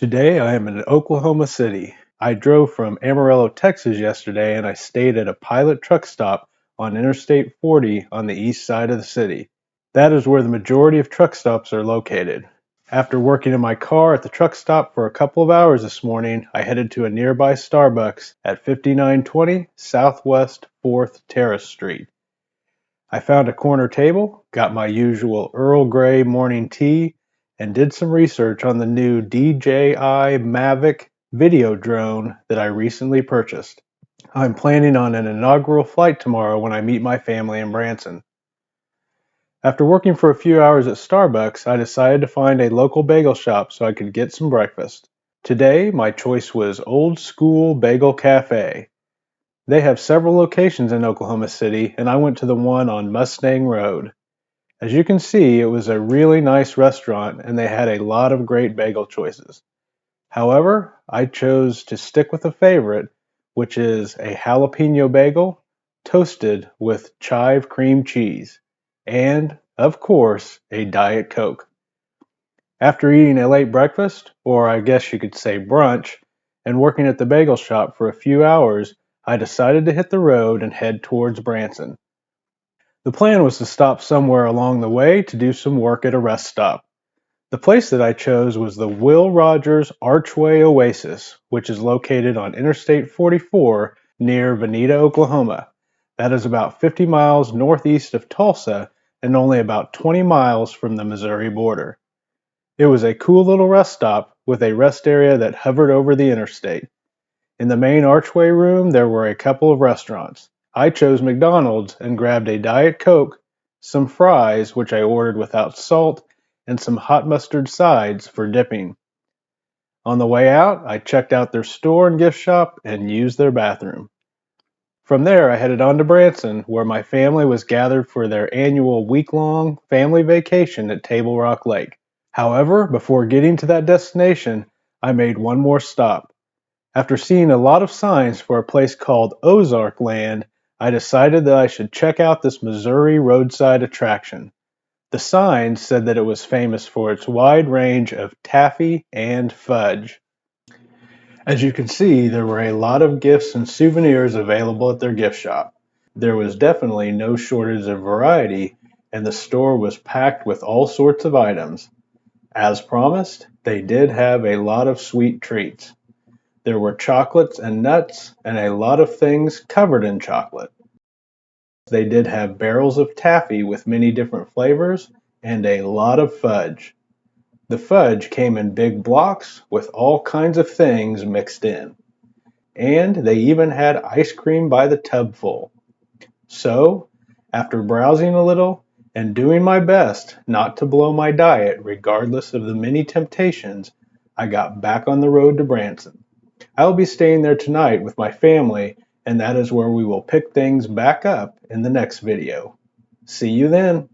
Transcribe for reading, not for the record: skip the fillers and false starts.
Today I am in Oklahoma City. I drove from Amarillo, Texas yesterday and I stayed at a Pilot truck stop on Interstate 40 on the east side of the city. That is where the majority of truck stops are located. After working in my car at the truck stop for a couple of hours this morning, I headed to a nearby Starbucks at 5920 Southwest 4th Terrace Street. I found a corner table, got my usual Earl Grey morning tea, and did some research on the new DJI Mavic video drone that I recently purchased. I'm planning on an inaugural flight tomorrow when I meet my family in Branson. After working for a few hours at Starbucks, I decided to find a local bagel shop so I could get some breakfast. Today, my choice was Old School Bagel Cafe. They have several locations in Oklahoma City, and I went to the one on Mustang Road. As you can see, it was a really nice restaurant and they had a lot of great bagel choices. However, I chose to stick with a favorite, which is a jalapeno bagel toasted with chive cream cheese, and, of course, a Diet Coke. After eating a late breakfast, or I guess you could say brunch, and working at the bagel shop for a few hours, I decided to hit the road and head towards Branson. The plan was to stop somewhere along the way to do some work at a rest stop. The place that I chose was the Will Rogers Archway Oasis, which is located on Interstate 44 near Veneta, Oklahoma. That is about 50 miles northeast of Tulsa and only about 20 miles from the Missouri border. It was a cool little rest stop with a rest area that hovered over the interstate. In the main archway room, there were a couple of restaurants. I chose McDonald's and grabbed a Diet Coke, some fries, which I ordered without salt, and some hot mustard sides for dipping. On the way out, I checked out their store and gift shop and used their bathroom. From there, I headed on to Branson, where my family was gathered for their annual week-long family vacation at Table Rock Lake. However, before getting to that destination, I made one more stop. After seeing a lot of signs for a place called Ozark Land, I decided that I should check out this Missouri roadside attraction. The sign said that it was famous for its wide range of taffy and fudge. As you can see, there were a lot of gifts and souvenirs available at their gift shop. There was definitely no shortage of variety, and the store was packed with all sorts of items. As promised, they did have a lot of sweet treats. There were chocolates and nuts, and a lot of things covered in chocolate. They did have barrels of taffy with many different flavors, and a lot of fudge. The fudge came in big blocks with all kinds of things mixed in. And they even had ice cream by the tubful. So, after browsing a little and doing my best not to blow my diet regardless of the many temptations, I got back on the road to Branson. I will be staying there tonight with my family, and that is where we will pick things back up in the next video. See you then.